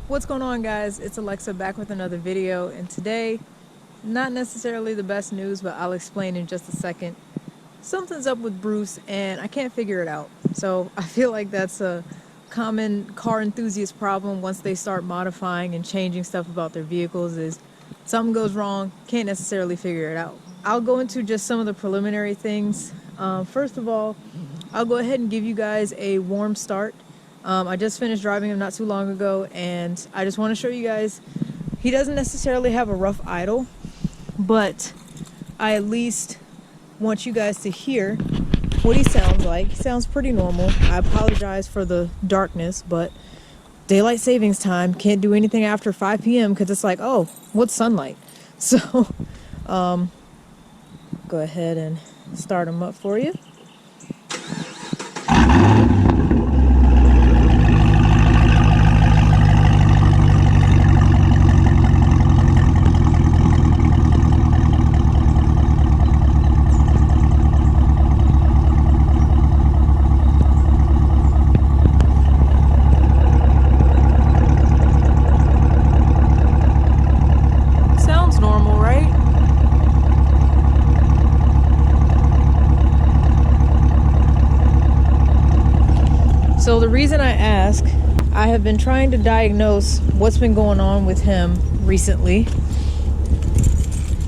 What's going on, guys? It's Alexa back with another video, and today, not necessarily the best news, but I'll explain in just a second. Something's up with Bruce and I can't figure it out. So I feel like that's a common car enthusiast problem once they start modifying and changing stuff about their vehicles, is something goes wrong, can't necessarily figure it out. I'll go into just some of the preliminary things. First of all, I'll go ahead and give you guys a warm start. I just finished driving him not too long ago, and I just want to show you guys he doesn't necessarily have a rough idle, but I at least want you guys to hear what he sounds like. He sounds pretty normal. I apologize for the darkness, but daylight savings time, can't do anything after 5 p.m. because it's like, oh, what's sunlight? So go ahead and start him up for you. So the reason I ask, I have been trying to diagnose what's been going on with him recently.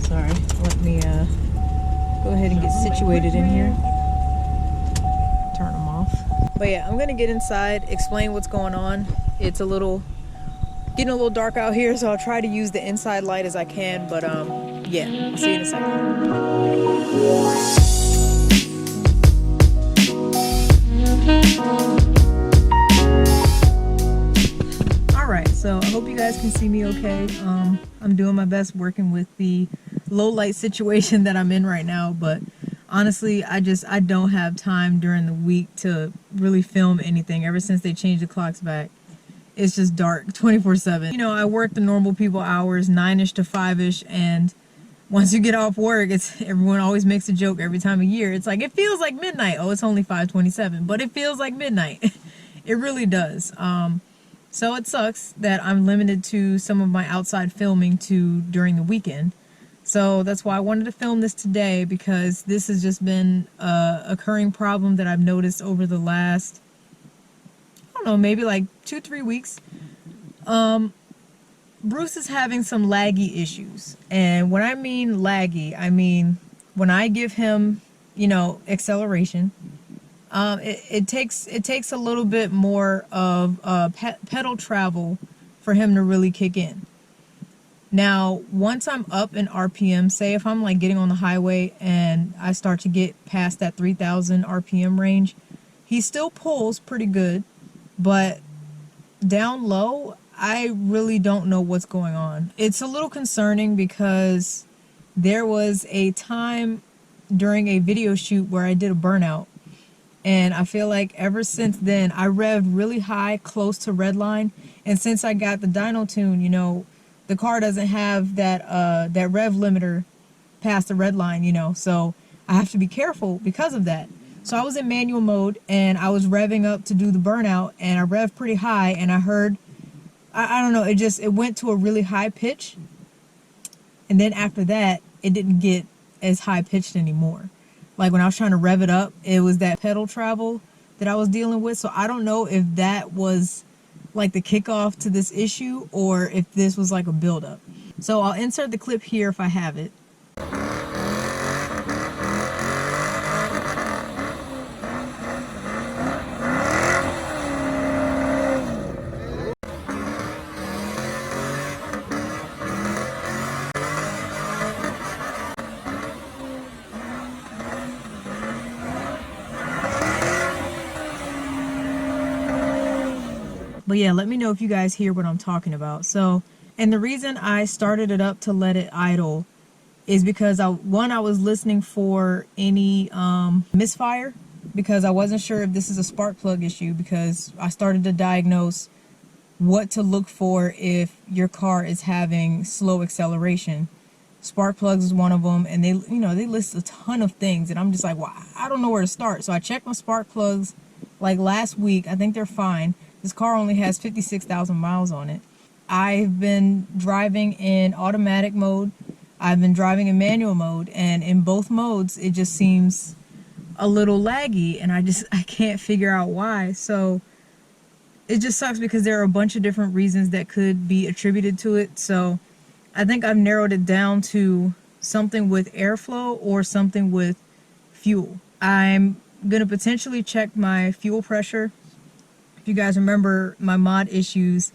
Sorry, let me go ahead and get situated in here. Turn them off. But yeah, I'm gonna get inside, explain what's going on. It's getting a little dark out here, so I'll try to use the inside light as I can, but yeah, I'll see you in a second. So I hope you guys can see me okay. I'm doing my best working with the low light situation that I'm in right now, but honestly, I don't have time during the week to really film anything. Ever since they changed the clocks back, it's just dark 24/7. You know, I work the normal people hours, 9-ish to 5-ish, and once you get off work, everyone always makes a joke every time of year. It's like, it feels like midnight. Oh, it's only 5:27, but it feels like midnight. It really does. So it sucks that I'm limited to some of my outside filming during the weekend. So that's why I wanted to film this today, because this has just been a occurring problem that I've noticed over the last, I don't know, maybe like 2-3 weeks. Bruce is having some laggy issues. And when I mean laggy, I mean when I give him, you know, acceleration, it takes a little bit more of pedal travel for him to really kick in. Now, once I'm up in RPM, say if I'm like getting on the highway and I start to get past that 3,000 RPM range, he still pulls pretty good, but down low, I really don't know what's going on. It's a little concerning because there was a time during a video shoot where I did a burnout. And I feel like ever since then, I revved really high, close to redline. And since I got the dyno tune, you know, the car doesn't have that rev limiter past the red line, you know. So I have to be careful because of that. So I was in manual mode and I was revving up to do the burnout, and I revved pretty high, and I heard, I don't know, it went to a really high pitch. And then after that, it didn't get as high pitched anymore. Like when I was trying to rev it up, it was that pedal travel that I was dealing with. So I don't know if that was like the kickoff to this issue or if this was like a buildup. So I'll insert the clip here if I have it. But yeah, let me know if you guys hear what I'm talking about. So, and the reason I started it up to let it idle is because I was listening for any misfire, because I wasn't sure if this is a spark plug issue, because I started to diagnose what to look for if your car is having slow acceleration. Spark plugs is one of them, and they list a ton of things, and I'm just like, well, I don't know where to start. So I checked my spark plugs like last week. I think they're fine. This car only has 56,000 miles on it. I've been driving in automatic mode, I've been driving in manual mode, and in both modes it just seems a little laggy, and I can't figure out why. So it just sucks because there are a bunch of different reasons that could be attributed to it. So I think I've narrowed it down to something with airflow or something with fuel. I'm gonna potentially check my fuel pressure. If you guys remember my mod issues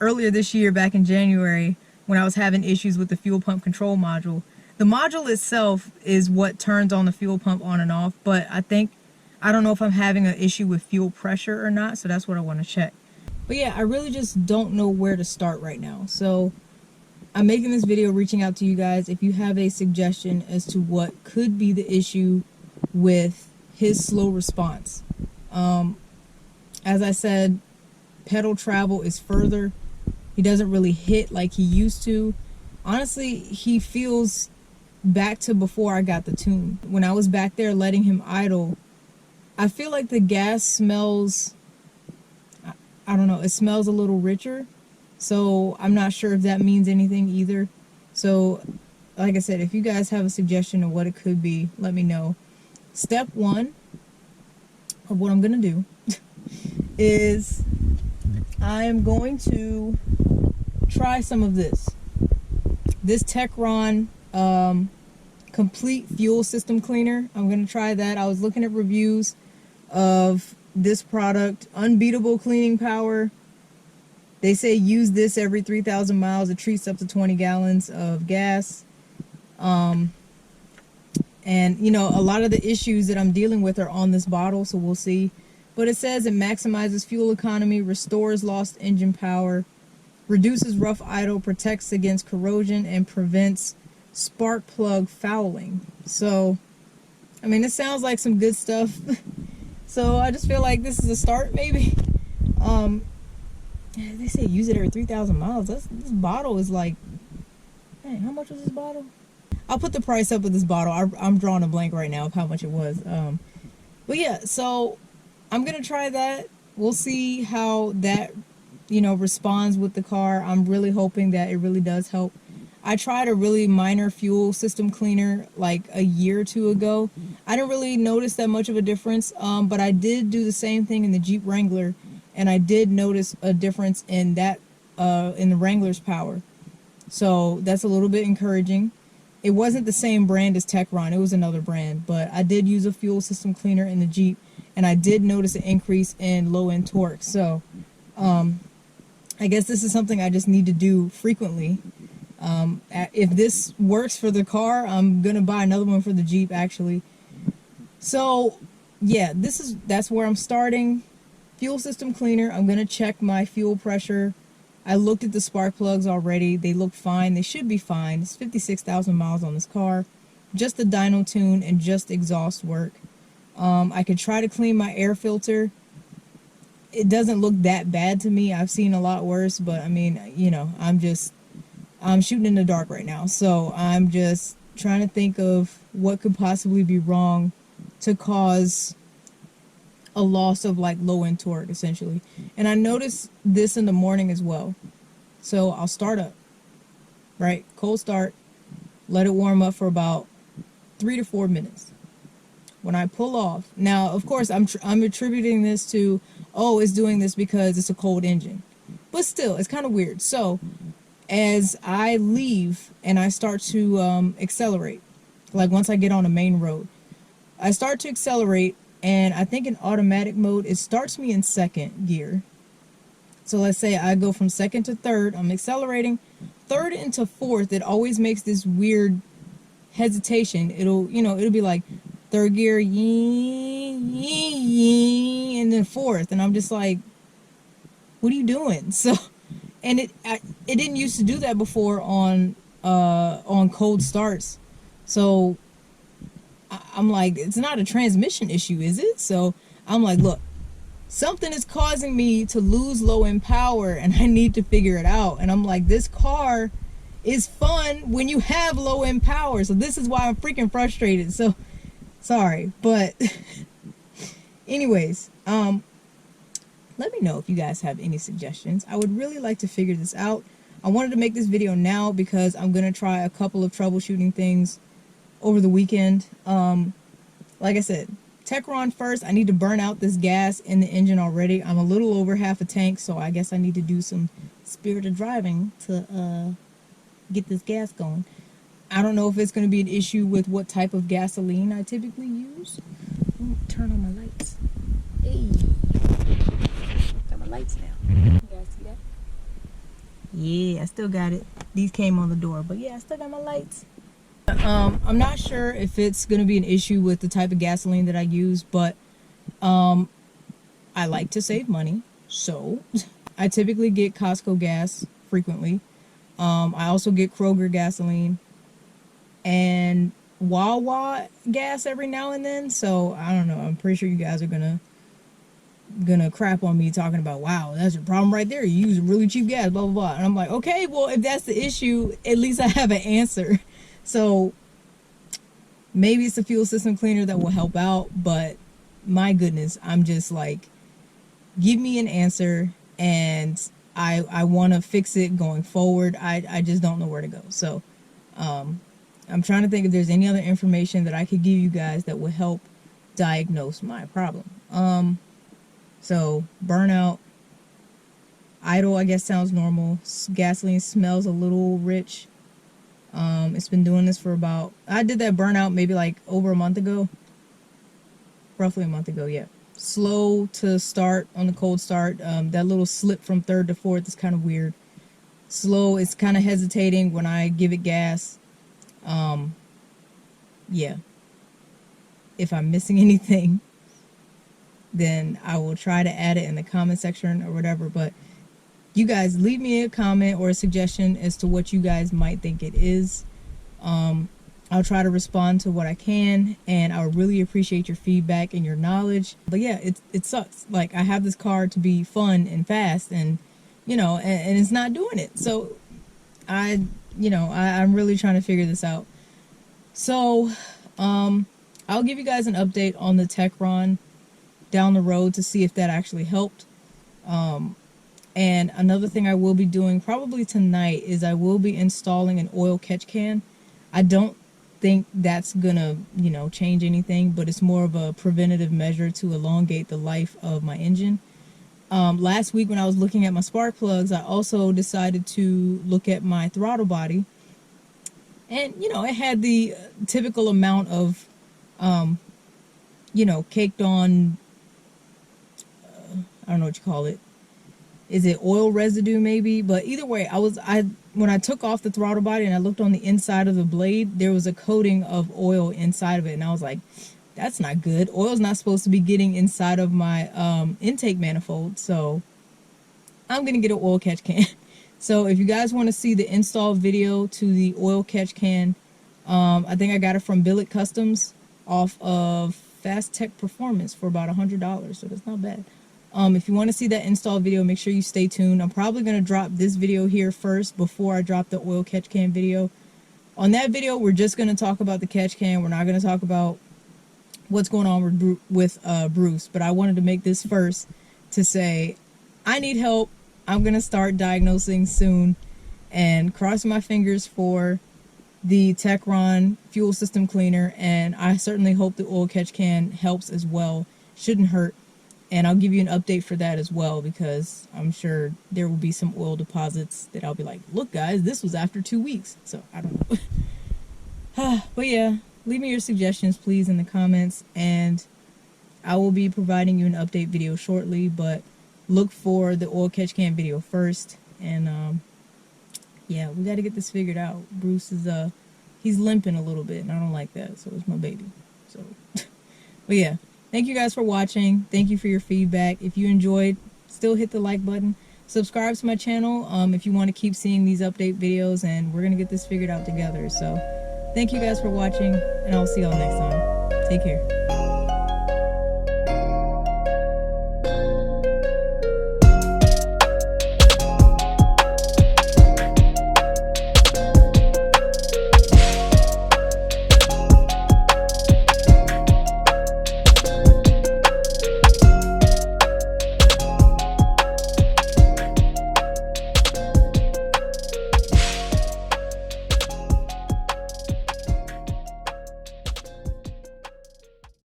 earlier this year, back in January, when I was having issues with the fuel pump control module. The module itself is what turns on the fuel pump on and off, but I don't know if I'm having an issue with fuel pressure or not, so that's what I want to check. But yeah, I really just don't know where to start right now. So I'm making this video reaching out to you guys. If you have a suggestion as to what could be the issue with his slow response. As I said, pedal travel is further. He doesn't really hit like he used to. Honestly, he feels back to before I got the tune. When I was back there letting him idle, I feel like the gas smells, I don't know, it smells a little richer. So I'm not sure if that means anything either. So like I said, if you guys have a suggestion of what it could be, let me know. Step one of what I'm going to do is I am going to try some of this. This Techron complete fuel system cleaner. I'm going to try that. I was looking at reviews of this product. Unbeatable cleaning power. They say use this every 3,000 miles. It treats up to 20 gallons of gas. And, you know, a lot of the issues that I'm dealing with are on this bottle, so we'll see. But it says it maximizes fuel economy, restores lost engine power, reduces rough idle, protects against corrosion, and prevents spark plug fouling. So, I mean, it sounds like some good stuff. So I just feel like this is a start, maybe. They say use it every 3,000 miles. This bottle is like, dang, how much was this bottle? I'll put the price up of this bottle. I'm drawing a blank right now of how much it was. But yeah, so I'm gonna try that. We'll see how that, you know, responds with the car. I'm really hoping that it really does help. I tried a really minor fuel system cleaner like a year or two ago. I didn't really notice that much of a difference, but I did do the same thing in the Jeep Wrangler, and I did notice a difference in that, in the Wrangler's power. So that's a little bit encouraging. It wasn't the same brand as Techron, it was another brand, but I did use a fuel system cleaner in the Jeep, and I did notice an increase in low-end torque. So I guess this is something I just need to do frequently. If this works for the car, I'm gonna buy another one for the Jeep, actually. So yeah, that's where I'm starting. Fuel system cleaner. I'm gonna check my fuel pressure. I looked at the spark plugs already. They look fine. They should be fine. It's 56,000 miles on this car. Just the dyno tune and just exhaust work. I could try to clean my air filter. It doesn't look that bad to me. I've seen a lot worse, but I mean, you know, I'm shooting in the dark right now. So I'm just trying to think of what could possibly be wrong to cause a loss of like low end torque, essentially. And I noticed this in the morning as well. So I'll start up, right? Cold start, let it warm up for about 3 to 4 minutes. When I pull off, now of course I'm attributing this to, oh, it's doing this because it's a cold engine, but still it's kind of weird. So as I leave and I start to accelerate, like once I get on the main road, I start to accelerate, and I think in automatic mode it starts me in second gear. So let's say I go from second to third, I'm accelerating, third into fourth, it always makes this weird hesitation. It'll be like third gear, and then fourth, and I'm just like, what are you doing? So, and it didn't used to do that before on cold starts. So I'm like, it's not a transmission issue, is it? So I'm like, look, something is causing me to lose low end power, and I need to figure it out. And I'm like, this car is fun when you have low end power. So this is why I'm freaking frustrated. So sorry, but anyways, let me know if you guys have any suggestions. I would really like to figure this out. I wanted to make this video now because I'm going to try a couple of troubleshooting things over the weekend. Like I said, Techron first. I need to burn out this gas in the engine already. I'm a little over half a tank, so I guess I need to do some spirited driving to get this gas going. I don't know if it's going to be an issue with what type of gasoline I typically use. Turn on my lights. Hey, got my lights now. You guys see that? Yeah, I still got it. These came on the door, but yeah, I still got my lights. I'm not sure if it's going to be an issue with the type of gasoline that I use, but I like to save money, so I typically get Costco gas frequently. I also get Kroger gasoline and Wawa gas every now and then, so I don't know. I'm pretty sure you guys are gonna crap on me talking about, wow, that's your problem right there, you use really cheap gas, blah blah blah. And I'm like, okay, well, if that's the issue, at least I have an answer. So maybe it's a fuel system cleaner that will help out, but my goodness, I'm just like, give me an answer, and I want to fix it going forward. I just don't know where to go. So I'm trying to think if there's any other information that I could give you guys that will help diagnose my problem. So burnout, idle, I guess sounds normal. Gasoline smells a little rich. It's been doing this for about, I did that burnout maybe like over a month ago. Roughly a month ago, yeah. Slow to start on the cold start. That little slip from third to fourth is kind of weird. Slow, it's kind of hesitating when I give it gas. Yeah. If I'm missing anything, then I will try to add it in the comment section or whatever. But you guys leave me a comment or a suggestion as to what you guys might think it is. I'll try to respond to what I can, and I would really appreciate your feedback and your knowledge. But yeah, it sucks. Like, I have this car to be fun and fast, and you know, and it's not doing it. So I'm really trying to figure this out. So I'll give you guys an update on the Techron down the road to see if that actually helped. And another thing I will be doing probably tonight is I will be installing an oil catch can. I don't think that's gonna, change anything, but it's more of a preventative measure to elongate the life of my engine. Last week when I was looking at my spark plugs, I also decided to look at my throttle body. And, it had the typical amount of, caked on, I don't know what you call it. Is it oil residue maybe? But either way, when I took off the throttle body and I looked on the inside of the blade, there was a coating of oil inside of it. And I was like, that's not good. Oil's not supposed to be getting inside of my intake manifold. So I'm going to get an oil catch can. So if you guys want to see the install video to the oil catch can, I think I got it from Billet Customs off of Fast Tech Performance for about $100. So that's not bad. If you want to see that install video, make sure you stay tuned. I'm probably going to drop this video here first before I drop the oil catch can video. On that video, we're just going to talk about the catch can. We're not going to talk about what's going on with Bruce. But I wanted to make this first to say, I need help. I'm going to start diagnosing soon, and cross my fingers for the Techron fuel system cleaner. And I certainly hope the oil catch can helps as well. Shouldn't hurt. And I'll give you an update for that as well, because I'm sure there will be some oil deposits that I'll be like, look guys, this was after 2 weeks. So I don't know. But yeah, leave me your suggestions please in the comments, and I will be providing you an update video shortly, but look for the oil catch can video first. And yeah, we got to get this figured out. Bruce is he's limping a little bit, and I don't like that. So it's my baby. So but yeah, thank you guys for watching. Thank you for your feedback. If you enjoyed, still hit the like button. Subscribe to my channel if you want to keep seeing these update videos, and we're going to get this figured out together. So thank you guys for watching, and I'll see y'all next time. Take care.